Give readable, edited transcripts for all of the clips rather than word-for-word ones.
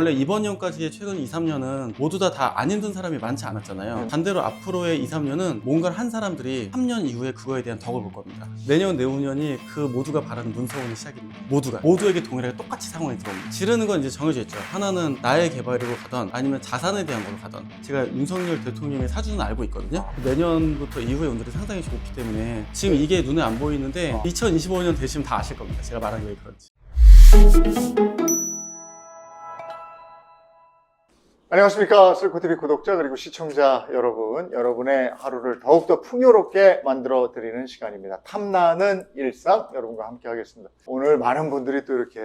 원래 이번 년까지의 최근 2, 3년은 모두 다 안 힘든 사람이 많지 않았잖아요. 반대로 앞으로의 2, 3년은 뭔가를 한 사람들이 3년 이후에 그거에 대한 덕을 볼 겁니다. 내년, 내후년이 그 모두가 바라는 문서원의 시작입니다. 모두에게 동일하게 똑같이 상황이 들어옵니다. 지르는 건 이제 정해져 있죠. 하나는 나의 개발이로 가던 아니면 자산에 대한 걸로 가던. 제가 윤석열 대통령의 사주는 알고 있거든요. 내년부터 이후의 운들이 상당히 좋기 때문에 지금 이게 눈에 안 보이는데 2025년 되시면 다 아실 겁니다. 제가 말한 게 왜 그런지. 안녕하십니까. 슬코TV 구독자 그리고 시청자 여러분, 여러분의 하루를 더욱더 풍요롭게 만들어 드리는 시간입니다. 탐나는 일상, 여러분과 함께 하겠습니다. 오늘 많은 분들이 또 이렇게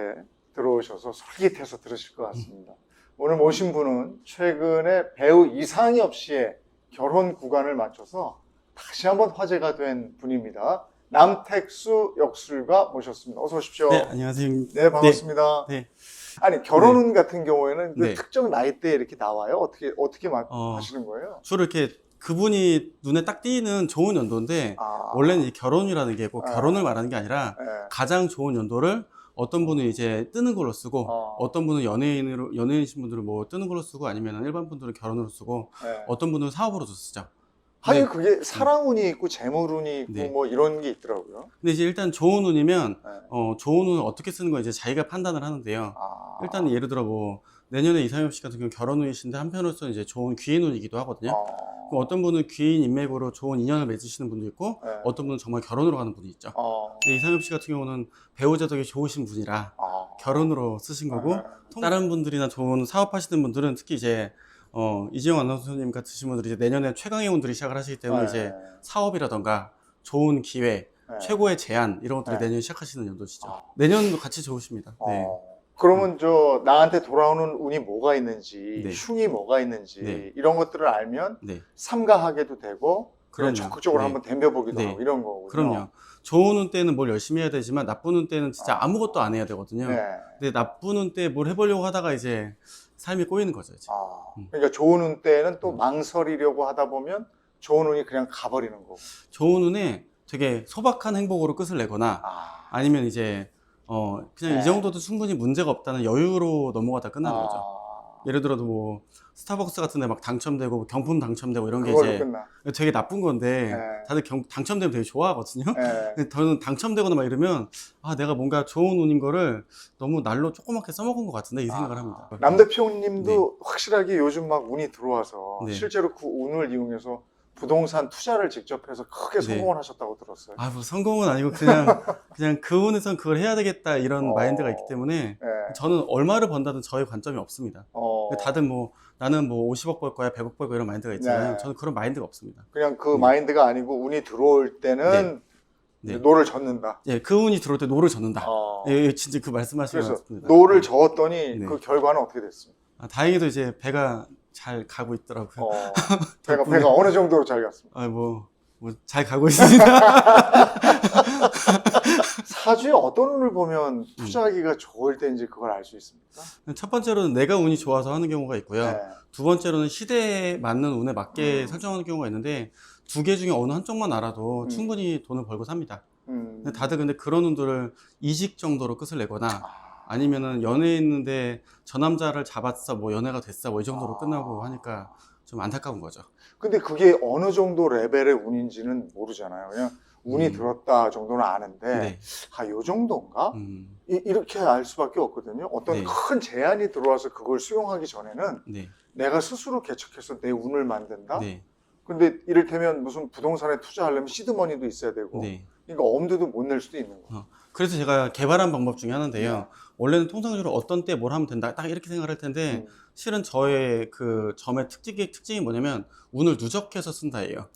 들어오셔서 솔깃해서 들으실 것 같습니다. 오늘 모신 분은 최근에 배우 이상엽 씨의 결혼 구간을 맞춰서 다시 한번 화제가 된 분입니다. 남택수 역술가 모셨습니다. 어서 오십시오. 네, 안녕하세요. 네, 반갑습니다. 네. 아니, 결혼운 같은 경우에는 그 네. 특정 나이대에 이렇게 나와요? 어떻게 하시는 거예요? 주로 이렇게 그분이 눈에 딱 띄는 좋은 연도인데 원래는 이 결혼이라는 게 꼭 결혼을 말하는 게 아니라 가장 좋은 연도를 어떤 분은 이제 뜨는 걸로 쓰고 어떤 분은 연예인이신 분들은 뭐 뜨는 걸로 쓰고 아니면 일반 분들은 결혼으로 쓰고 어떤 분들은 사업으로도 쓰죠. 하긴 그게 사랑운이 있고 재물운이 있고 네. 뭐 이런 게 있더라고요. 근데 이제 일단 좋은 운이면 좋은 운을 어떻게 쓰는 건 이제 자기가 판단을 하는데요. 일단 예를 들어 뭐 내년에 이상엽 씨 같은 경우 결혼 운이신데 한편으로서는 이제 좋은 귀인 운이기도 하거든요. 그럼 어떤 분은 귀인 인맥으로 좋은 인연을 맺으시는 분도 있고 어떤 분은 정말 결혼으로 가는 분이 있죠. 근데 이상엽 씨 같은 경우는 배우자 덕이 좋으신 분이라 결혼으로 쓰신 거고 다른 분들이나 좋은 사업하시는 분들은 특히 이제 이재용 아나운서님 같으신 분들이 이제 내년에 최강의 운들이 시작을 하시기 때문에 이제 사업이라던가 좋은 기회, 최고의 제안 이런 것들이 내년 시작하시는 연도시죠. 내년도 같이 좋으십니다. 네. 그러면 나한테 돌아오는 운이 뭐가 있는지, 네. 흉이 뭐가 있는지 네. 이런 것들을 알면 네. 삼가하게도 되고 그럼요. 적극적으로 네. 한번 덤벼보기도 네. 하고 이런 거거든요. 그럼요. 좋은 운 때는 뭘 열심히 해야 되지만 나쁜 운 때는 진짜 아무것도 안 해야 되거든요. 네. 근데 나쁜 운 때 뭘 해보려고 하다가 이제 삶이 꼬이는 거죠. 이제. 그러니까 좋은 운 때는 또 망설이려고 하다 보면 좋은 운이 그냥 가버리는 거고. 좋은 운에 되게 소박한 행복으로 끝을 내거나 아니면 이제 그냥 이 정도도 충분히 문제가 없다는 여유로 넘어가다 끝나는 거죠. 예를 들어도 뭐 스타벅스 같은 데 막 당첨되고 경품 당첨되고 이런 게 이제 끝나. 되게 나쁜 건데 다들 당첨되면 되게 좋아하거든요. 근데 저는 당첨되거나 막 이러면 내가 뭔가 좋은 운인 거를 너무 날로 조그맣게 써먹은 것 같은데 이 생각을 합니다. 남 대표님도 확실하게 요즘 막 운이 들어와서 네. 실제로 그 운을 이용해서 부동산 투자를 직접 해서 크게 성공을 하셨다고 들었어요. 뭐 성공은 아니고 그냥 그 운에선 그걸 해야 되겠다 이런 마인드가 있기 때문에 저는 얼마를 번다든 저의 관점이 없습니다. 다들 뭐 나는 뭐 50억 벌 거야 100억 벌 거야 이런 마인드가 있잖아요. 저는 그런 마인드가 없습니다. 그냥 그 마인드가 아니고 운이 들어올 때는 노를 젓는다. 예, 그 운이 들어올 때 노를 젓는다. 예, 진짜 그 말씀하시는 것 그래서 같습니다. 노를 저었더니 그 결과는 어떻게 됐습니까? 다행히도 이제 배가 잘 가고 있더라고요. 배가 어느 정도로 잘 갔습니까? 뭐 잘 가고 있습니다. 사주에 어떤 운을 보면 투자하기가 좋을 때인지 그걸 알 수 있습니까? 첫 번째로는 내가 운이 좋아서 하는 경우가 있고요. 두 번째로는 시대에 맞는 운에 맞게 설정하는 경우가 있는데 두 개 중에 어느 한쪽만 알아도 충분히 돈을 벌고 삽니다. 근데 다들 근데 그런 운들을 이직 정도로 끝을 내거나 아니면은 연애에 있는데 저 남자를 잡았어 뭐 연애가 됐어 뭐 이 정도로 끝나고 하니까 좀 안타까운 거죠. 근데 그게 어느 정도 레벨의 운인지는 모르잖아요. 그냥 운이 들었다 정도는 아는데 요 정도인가? 이렇게 알 수밖에 없거든요. 어떤 큰 제안이 들어와서 그걸 수용하기 전에는 내가 스스로 개척해서 내 운을 만든다? 근데 이를테면 무슨 부동산에 투자하려면 시드머니도 있어야 되고 그러니까 엄두도 못 낼 수도 있는 거예요. 그래서 제가 개발한 방법 중에 하나인데요. 원래는 통상적으로 어떤 때 뭘 하면 된다 딱 이렇게 생각을 할 텐데 실은 저의 그 점의 특징이 뭐냐면 운을 누적해서 쓴다예요.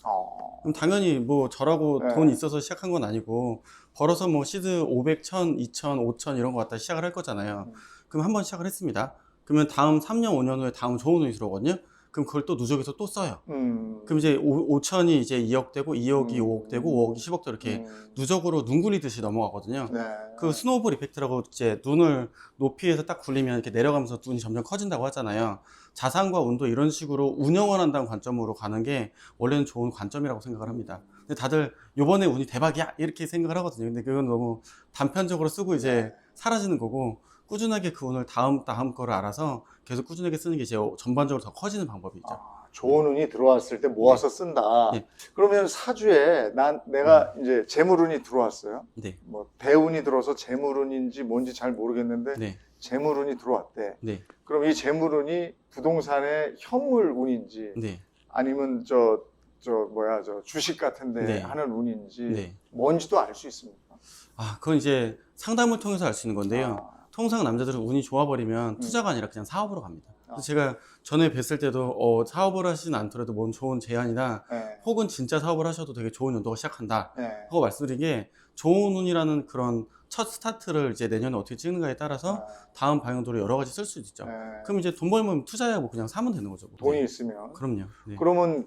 그럼 당연히 뭐 저라고 돈이 있어서 시작한 건 아니고 벌어서 뭐 시드 500, 1000, 2000, 5000 이런 거 갖다 시작을 할 거잖아요. 그럼 한번 시작을 했습니다. 그러면 다음 3년, 5년 후에 다음 좋은 운이 들어오거든요. 그럼 그걸 또 누적해서 또 써요. 그럼 이제 5천이 이제 2억 되고 2억이 5억 되고 5억이 10억 되고 이렇게 누적으로 눈 굴리듯이 넘어가거든요. 그 스노우볼 이펙트라고 이제 눈을 높이에서 딱 굴리면 이렇게 내려가면서 눈이 점점 커진다고 하잖아요. 자산과 운도 이런 식으로 운영을 한다는 관점으로 가는 게 원래는 좋은 관점이라고 생각을 합니다. 근데 다들 요번에 운이 대박이야 이렇게 생각을 하거든요. 근데 그건 너무 단편적으로 쓰고 이제 사라지는 거고 꾸준하게 그 운을 다음 거를 알아서 계속 꾸준하게 쓰는 게 이제 전반적으로 더 커지는 방법이죠. 좋은 운이 들어왔을 때 모아서 쓴다. 네. 그러면 사주에 내가 이제 재물운이 들어왔어요. 네. 뭐 대운이 들어서 재물운인지 뭔지 잘 모르겠는데 네. 재물운이 들어왔대. 네. 그럼 이 재물운이 부동산의 현물운인지 네. 아니면 주식 같은데 네. 하는 운인지 네. 뭔지도 알 수 있습니까? 그건 이제 상담을 통해서 알 수 있는 건데요. 통상 남자들은 운이 좋아버리면 음. 투자가 아니라 그냥 사업으로 갑니다. 그래서 제가 전에 뵀을 때도 사업을 하시진 않더라도 뭔 좋은 제안이나 네. 혹은 진짜 사업을 하셔도 되게 좋은 연도가 시작한다 네. 하고 말씀드린 게 좋은 운이라는 그런 첫 스타트를 이제 내년에 어떻게 찍는가에 따라서 다음 방향도로 여러 가지 쓸 수도 있죠. 네. 그럼 이제 돈 벌면 투자하고 그냥 사면 되는 거죠. 돈이 네. 있으면. 그럼요. 네. 그러면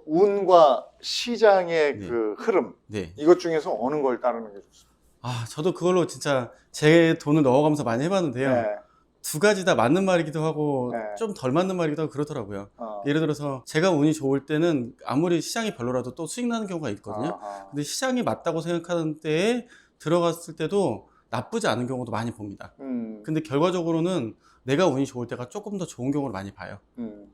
운과 시장의 네. 그 흐름 네. 이것 중에서 어느 걸 따르는 게 좋습니까? 저도 그걸로 진짜 제 돈을 넣어가면서 많이 해봤는데요. 네. 두 가지 다 맞는 말이기도 하고 네. 좀 덜 맞는 말이기도 하고 그렇더라고요. 예를 들어서 제가 운이 좋을 때는 아무리 시장이 별로라도 또 수익 나는 경우가 있거든요. 근데 시장이 맞다고 생각하는 때에 들어갔을 때도 나쁘지 않은 경우도 많이 봅니다. 근데 결과적으로는 내가 운이 좋을 때가 조금 더 좋은 경우를 많이 봐요.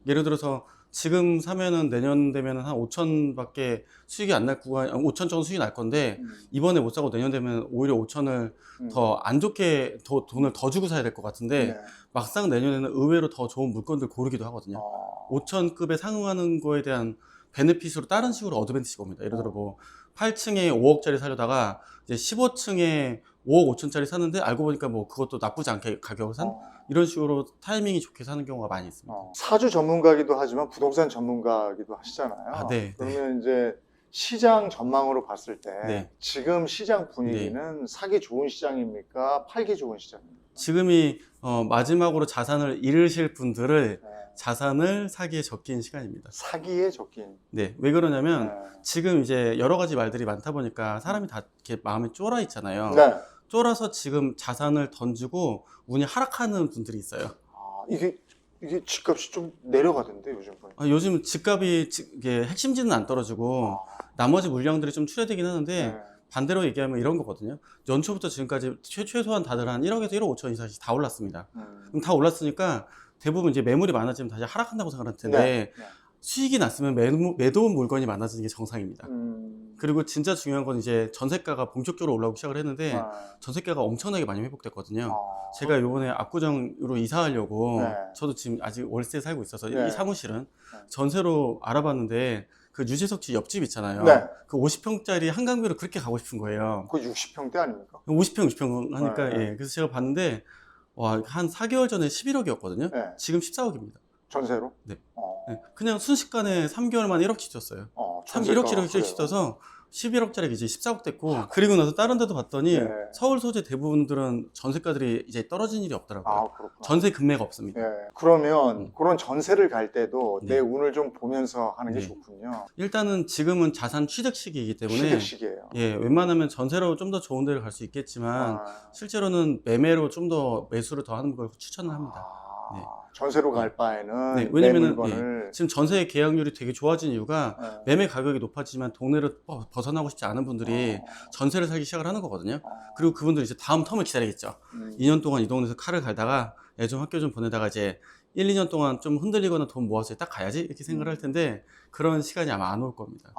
예를 들어서 지금 사면은 내년 되면 한 5천밖에 수익이 안 날 구간, 5천 정도 수익이 날 건데 이번에 못 사고 내년 되면 오히려 5천을 더 안 좋게 돈을 더 주고 사야 될 것 같은데 네. 막상 내년에는 의외로 더 좋은 물건들 고르기도 하거든요. 5천급에 상응하는 거에 대한 베네핏으로 다른 식으로 어드밴티지가 옵니다. 예를 들어 뭐 8층에 5억짜리 사려다가 이제 15층에 5억 5천짜리 샀는데 알고 보니까 뭐 그것도 나쁘지 않게 가격을 산 이런 식으로 타이밍이 좋게 사는 경우가 많이 있습니다. 사주 전문가기도 하지만 부동산 전문가기도 하시잖아요. 네. 그러면 이제 시장 전망으로 봤을 때 네. 지금 시장 분위기는 사기 좋은 시장입니까? 팔기 좋은 시장입니까? 지금이 마지막으로 자산을 잃으실 분들을 네. 자산을 사기에 적긴 시간입니다. 사기에 적긴. 네, 왜 그러냐면 네. 지금 이제 여러 가지 말들이 많다 보니까 사람이 다 이렇게 마음에 쫄아 있잖아요. 네. 쫄아서 지금 자산을 던지고 운이 하락하는 분들이 있어요. 이게 집값이 좀 내려가던데 요즘 보니까. 요즘 집값이 이게 핵심지는 안 떨어지고 나머지 물량들이 좀 추려되긴 하는데 네. 반대로 얘기하면 이런 거거든요. 연초부터 지금까지 최소한 다들 한 1억에서 1억 5천 이상씩 다 올랐습니다. 그럼 다 올랐으니까 대부분 이제 매물이 많아지면 다시 하락한다고 생각할 텐데 네. 수익이 났으면 매도운 물건이 많아지는 게 정상입니다. 그리고 진짜 중요한 건 이제 전세가가 본격적으로 올라오기 시작을 했는데 전세가가 엄청나게 많이 회복됐거든요. 제가 요번에 압구정으로 이사하려고 네. 저도 지금 아직 월세에 살고 있어서 네. 이 사무실은 전세로 알아봤는데 그 유재석 씨 옆집 있잖아요. 네. 그 50평짜리 한강뷰로 그렇게 가고 싶은 거예요. 그 60평대 아닙니까? 50평, 60평 하니까 네. 예. 그래서 제가 봤는데 와, 한 4개월 전에 11억이었거든요. 네. 지금 14억입니다. 전세로? 네. 그냥 순식간에 3개월 만에 1억씩 쪘어요. 1억씩 쪄서 11억짜리 이제 14억 됐고 그리고 나서 다른 데도 봤더니 네. 서울 소재 대부분들은 전세가들이 이제 떨어진 일이 없더라고요. 그렇구나. 전세 금매가 없습니다. 예. 그러면 그런 전세를 갈 때도 네. 내 운을 좀 보면서 하는 게 네. 좋군요. 일단은 지금은 자산 취득 시기이기 때문에 취득식이에요. 예, 웬만하면 전세로 좀 더 좋은 데를 갈 수 있겠지만 실제로는 매매로 좀 더 매수를 더 하는 걸 추천을 합니다. 네. 전세로 갈 바에는 네, 내 왜냐면은 물건을 지금 전세 계약률이 되게 좋아진 이유가 매매 가격이 높아지만 동네를 벗어나고 싶지 않은 분들이 전세를 살기 시작을 하는 거거든요. 그리고 그분들이 이제 다음 텀을 기다리겠죠. 2년 동안 이 동네에서 칼을 갈다가 애 좀 학교 좀 보내다가 이제 1, 2년 동안 좀 흔들리거나 돈 모아서 딱 가야지 이렇게 생각을 할 텐데 그런 시간이 아마 안 올 겁니다.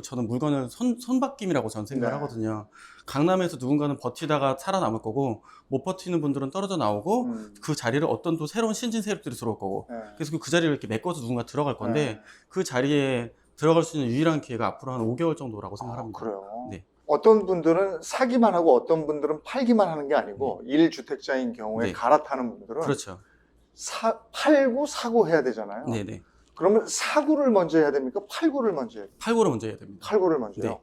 저는 물건을 손바뀜이라고 전 생각을 네. 하거든요. 강남에서 누군가는 버티다가 살아남을 거고 못 버티는 분들은 떨어져 나오고 그 자리를 어떤 또 새로운 신진 세력들이 들어올 거고 그래서 그 자리를 이렇게 메꿔서 누군가 들어갈 건데 그 자리에 들어갈 수 있는 유일한 기회가 앞으로 한 5개월 정도라고 생각합니다. 그래요? 네. 어떤 분들은 사기만 하고 어떤 분들은 팔기만 하는 게 아니고 1주택자인 경우에 네. 갈아타는 분들은 그렇죠. 팔고 사고 해야 되잖아요. 네네. 그러면 사고를 먼저 해야 됩니까? 팔고를 먼저 해야 됩니까? 팔고를 먼저 해야 됩니다. 팔고를 먼저요? 네.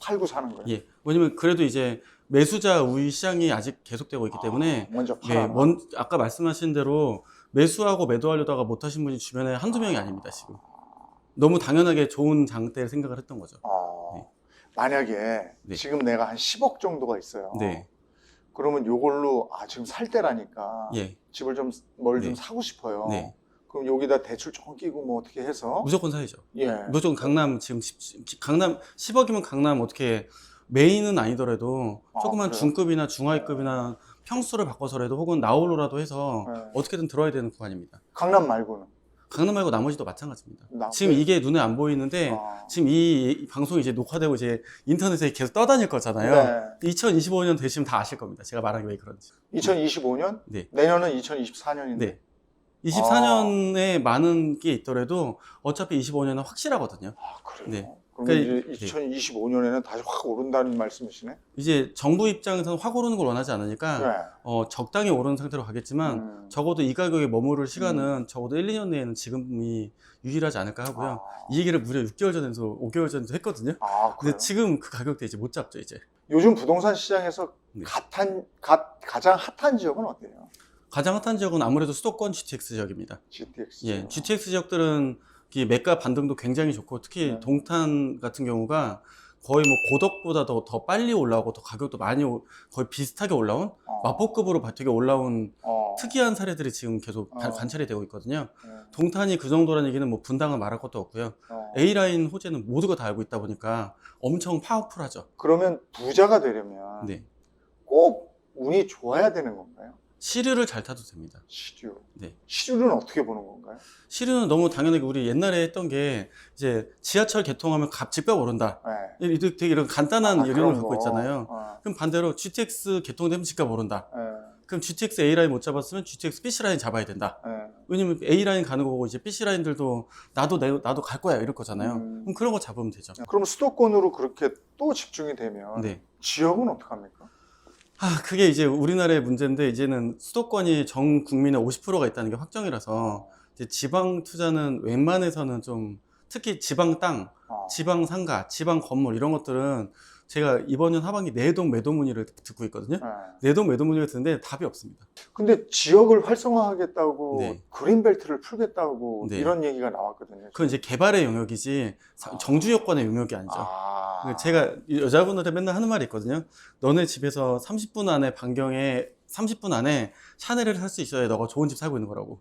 팔고 사는 거예요? 예. 왜냐면 그래도 이제 매수자 우위 시장이 아직 계속되고 있기 때문에 먼저 예, 팔아. 아까 말씀하신 대로 매수하고 매도하려다가 못하신 분이 주변에 한두 명이 아닙니다. 지금 너무 당연하게 좋은 장대를 생각을 했던 거죠. 네. 만약에 네. 지금 내가 한 10억 정도가 있어요. 네. 그러면 요걸로 지금 살 때라니까 예. 집을 뭘 좀 네. 사고 싶어요. 네. 그럼 여기다 대출 좀 끼고 뭐 어떻게 해서 무조건 사야죠. 예. 무조건 강남 지금 강남 10억이면 강남 어떻게 메인은 아니더라도 조그만 그래요? 중급이나 중하위급이나 평수를 바꿔서라도 혹은 나홀로라도 해서 네. 어떻게든 들어야 되는 구간입니다. 강남 말고는? 강남 말고 나머지도 마찬가지입니다. 나- 지금 이게 눈에 안 보이는데 아. 지금 이 방송이 이제 녹화되고 이제 인터넷에 계속 떠다닐 거잖아요. 네. 2025년 되시면 다 아실 겁니다. 제가 말한 게 왜 그런지. 2025년? 네. 내년은 2024년인데. 네. 24년에 많은 게 있더라도 어차피 25년은 확실하거든요. 아, 그래요? 네. 그럼 그러니까 이제 2025년에는 다시 확 오른다는 말씀이시네? 이제 정부 입장에서는 확 오르는 걸 원하지 않으니까 네. 적당히 오르는 상태로 가겠지만 적어도 이 가격에 머무를 시간은 적어도 1, 2년 내에는 지금이 유일하지 않을까 하고요. 아. 이 얘기를 무려 6개월 전에서 5개월 전에도 했거든요. 아, 그래요? 근데 지금 그 가격대 이제 못 잡죠, 이제. 요즘 부동산 시장에서 네. 가장 핫한 지역은 어때요? 가장 핫한 지역은 아무래도 수도권 GTX 지역입니다. GTX. 예, GTX 지역들은 이 매가 반등도 굉장히 좋고 특히 네. 동탄 같은 경우가 거의 뭐 고덕보다 더 빨리 올라오고 더 가격도 많이 거의 비슷하게 올라온 마포급으로 되게 올라온 특이한 사례들이 지금 계속 관찰이 되고 있거든요. 동탄이 그 정도라는 얘기는 뭐 분당은 말할 것도 없고요. A라인 호재는 모두가 다 알고 있다 보니까 엄청 파워풀하죠. 그러면 부자가 되려면 네. 꼭 운이 좋아야 되는 건가요? 시류를 잘 타도 됩니다. 시류. 네. 시류는 어떻게 보는 건가요? 시류는 너무 당연하게 우리 옛날에 했던 게 이제 지하철 개통하면 집값 오른다. 네. 되게 이런 간단한 그런 이론을 거. 갖고 있잖아요. 그럼 반대로 GTX 개통되면 집값 오른다. 네. 그럼 GTX A라인 못 잡았으면 GTX BC라인 잡아야 된다. 네. 왜냐면 A라인 가는 거고 이제 BC라인들도 나도 갈 거야 이럴 거잖아요. 그럼 그런 거 잡으면 되죠. 그럼 수도권으로 그렇게 또 집중이 되면 네. 지역은 어떡합니까? 그게 이제 우리나라의 문제인데 이제는 수도권이 전 국민의 50%가 있다는 게 확정이라서 이제 지방 투자는 웬만해서는 좀 특히 지방 땅, 지방 상가, 지방 건물 이런 것들은 제가 이번 년 하반기 내동 매도 문의를 듣고 있거든요. 네. 내동 매도 문의를 듣는데 답이 없습니다. 근데 지역을 활성화하겠다고 네. 그린벨트를 풀겠다고 네. 이런 얘기가 나왔거든요. 그건 이제 개발의 영역이지 정주 여건의 영역이 아니죠. 제가 여자분한테 맨날 하는 말이 있거든요. 너네 집에서 30분 안에 반경에 30분 안에 샤넬을 살 수 있어야 너가 좋은 집 살고 있는 거라고.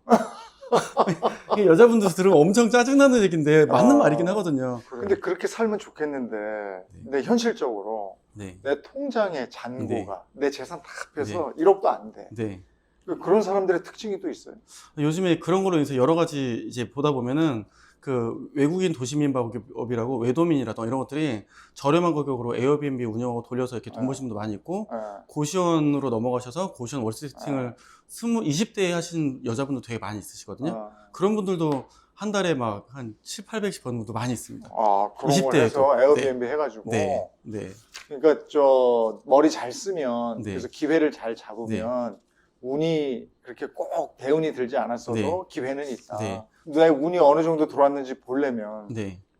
이게 여자분들 들으면 엄청 짜증나는 얘기인데 맞는 말이긴 하거든요. 근데 그렇게 살면 좋겠는데 근데 현실적으로 네. 내 통장의 잔고가 내 재산 다 합해서 1억도 안 돼. 네. 그런 사람들의 특징이 또 있어요. 요즘에 그런 걸로 인해서 여러 가지 이제 보다 보면은 그 외국인 도시민박업이라고 외도민이라던가 이런 것들이 저렴한 가격으로 에어비앤비 운영하고 돌려서 이렇게 돈 버신 분도 많이 있고 고시원으로 넘어가셔서 고시원 월세팅을 20대에 하신 여자분도 되게 많이 있으시거든요. 그런 분들도 한 달에 막 한 700~800씩 버는 분도 많이 있습니다. 그런 20대 걸 해서 에어비앤비 해가지고. 네. 네. 그러니까 머리 잘 쓰면 그래서 기회를 잘 잡으면 운이 그렇게 꼭 대운이 들지 않았어도 기회는 있다. 내 운이 어느 정도 들어왔는지 보려면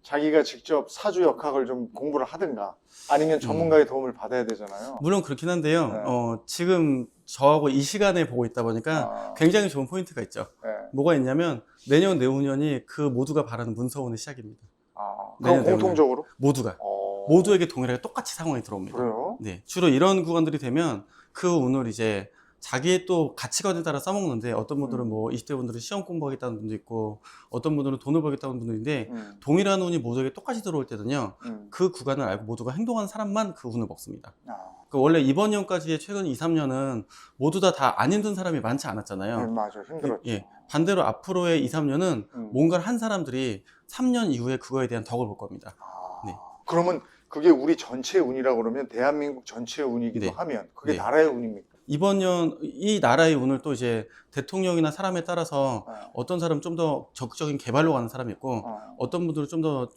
자기가 직접 사주 역학을 좀 공부를 하든가 아니면 전문가의 도움을 받아야 되잖아요. 물론 그렇긴 한데요. 지금 저하고 이 시간에 보고 있다 보니까 굉장히 좋은 포인트가 있죠. 뭐가 있냐면 내년 내후년이 그 모두가 바라는 문서운의 시작입니다. 그럼 공통적으로? 모두가. 모두에게 동일하게 똑같이 상황이 들어옵니다. 그래요? 네. 주로 이런 구간들이 되면 그 운을 이제 자기의 또 가치관에 따라 써먹는데 어떤 분들은 뭐 20대 분들은 시험 공부하겠다는 분도 있고 어떤 분들은 돈을 벌겠다는 분들인데 동일한 운이 모두에게 똑같이 들어올 때는요 그 구간을 알고 모두가 행동하는 사람만 그 운을 먹습니다. 원래 이번 년까지의 최근 2, 3년은 모두 다 안 힘든 사람이 많지 않았잖아요. 맞아, 힘들었죠. 반대로 앞으로의 2, 3년은 뭔가를 한 사람들이 3년 이후에 그거에 대한 덕을 볼 겁니다. 그러면 그게 우리 전체의 운이라고 그러면 대한민국 전체의 운이기도 하면 그게 나라의 운입니까? 이번 년 이 나라의 운을 또 이제 대통령이나 사람에 따라서 어떤 사람은 좀 더 적극적인 개발로 가는 사람이 있고 어떤 분들은 좀 더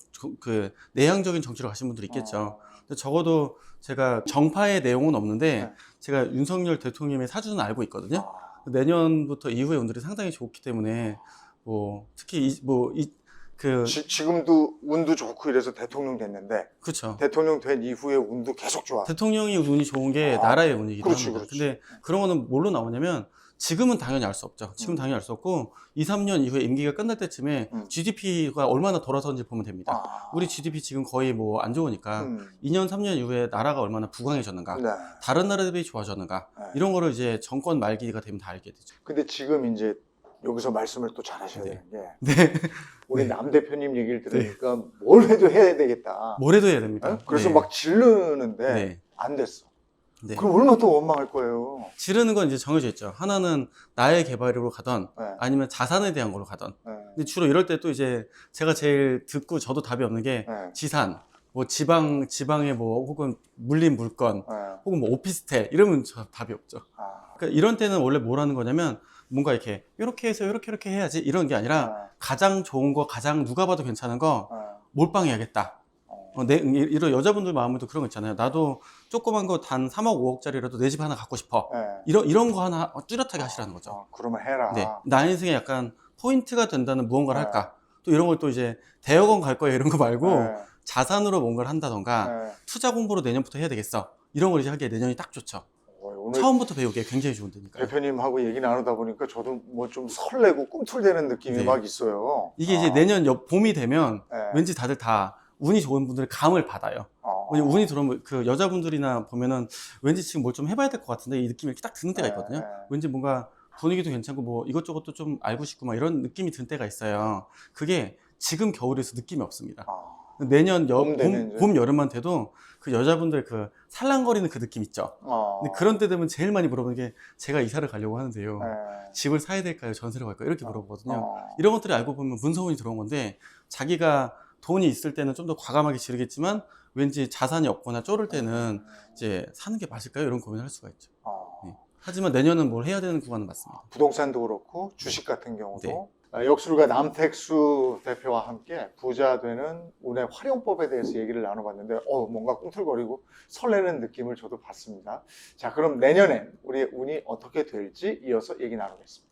그 내향적인 정치로 가신 분들이 있겠죠. 근데 적어도 제가 정파의 내용은 없는데 제가 윤석열 대통령의 사주는 알고 있거든요. 내년부터 이후의 운들이 상당히 좋기 때문에 뭐 특히 지금도 운도 좋고 이래서 대통령 됐는데 그렇죠. 대통령 된 이후에 운도 계속 좋아. 대통령이 운이 좋은 게 나라의 운이기도 그렇지, 합니다. 그렇지. 근데 그런 거는 뭘로 나오냐면 지금은 당연히 알 수 없죠. 지금 당연히 알 수 없고 2, 3년 이후에 임기가 끝날 때쯤에 GDP가 얼마나 돌아서는지 보면 됩니다. 우리 GDP 지금 거의 뭐 안 좋으니까 2년, 3년 이후에 나라가 얼마나 부강해졌는가, 다른 나라들이 좋아졌는가 이런 거를 이제 정권 말기가 되면 다 알게 되죠. 근데 지금 이제 여기서 말씀을 또 잘하셔야 되는 게 네. 우리 남 대표님 얘기를 들으니까 뭘 해도 해야 되겠다. 뭘 해도 해야 됩니다. 그래서 막 지르는데 안 됐어. 네. 그럼 얼마나 또 원망할 거예요. 지르는 건 이제 정해져 있죠. 하나는 나의 개발으로 가던 네. 아니면 자산에 대한 걸로 가던. 네. 근데 주로 이럴 때 또 이제 제가 제일 듣고 저도 답이 없는 게 네. 지산, 뭐 지방의 뭐 혹은 물린 물건, 네. 혹은 뭐 오피스텔 이러면 저 답이 없죠. 아. 그러니까 이런 때는 원래 뭘 하는 거냐면 뭔가 이렇게 해서 이렇게 해야지 이런 게 아니라 네. 가장 좋은 거, 가장 누가 봐도 괜찮은 거 네. 몰빵해야겠다. 이런 여자분들 마음에도 그런 거 있잖아요. 나도 조그만 거 단 3억, 5억짜리라도 내 집 하나 갖고 싶어. 네. 이런 거 하나 뚜렷하게 하시라는 거죠. 그러면 해라. 네. 나 인생에 약간 포인트가 된다는 무언가를 네. 할까? 또 이런 걸 또 이제 대학원 갈 거야 이런 거 말고 네. 자산으로 뭔가를 한다던가 네. 투자 공부로 내년부터 해야 되겠어. 이런 걸 이제 하기에 내년이 딱 좋죠. 오늘 처음부터 배우기에 굉장히 좋은 데니까요. 대표님하고 얘기 나누다 보니까 저도 뭐 좀 설레고 꿈틀대는 느낌이 네. 막 있어요. 이게 이제 내년 봄이 되면 네. 왠지 다들 다 운이 좋은 분들의 감을 받아요. 운이 들어오면 그 여자분들이나 보면은 왠지 지금 뭘 좀 해봐야 될 것 같은데 이 느낌이 이렇게 딱 드는 때가 있거든요. 네. 왠지 뭔가 분위기도 괜찮고 뭐 이것저것도 좀 알고 싶고 막 이런 느낌이 든 때가 있어요. 그게 지금 겨울에서 느낌이 없습니다. 내년 봄, 여름만 돼도 그 여자분들 그 살랑거리는 그 느낌 있죠. 근데 그런 때 되면 제일 많이 물어보는 게 제가 이사를 가려고 하는데요. 네. 집을 사야 될까요? 전세를 갈까요? 이렇게 물어보거든요. 이런 것들이 알고 보면 문서운이 들어온 건데 자기가 돈이 있을 때는 좀 더 과감하게 지르겠지만 왠지 자산이 없거나 쫄을 때는 이제 사는 게 맞을까요? 이런 고민을 할 수가 있죠. 네. 하지만 내년은 뭘 해야 되는 구간은 맞습니다. 부동산도 그렇고 주식 같은 경우도 네. 역술가 남택수 대표와 함께 부자 되는 운의 활용법에 대해서 얘기를 나눠봤는데 뭔가 꿈틀거리고 설레는 느낌을 저도 받습니다. 자, 그럼 내년엔 우리의 운이 어떻게 될지 이어서 얘기 나누겠습니다.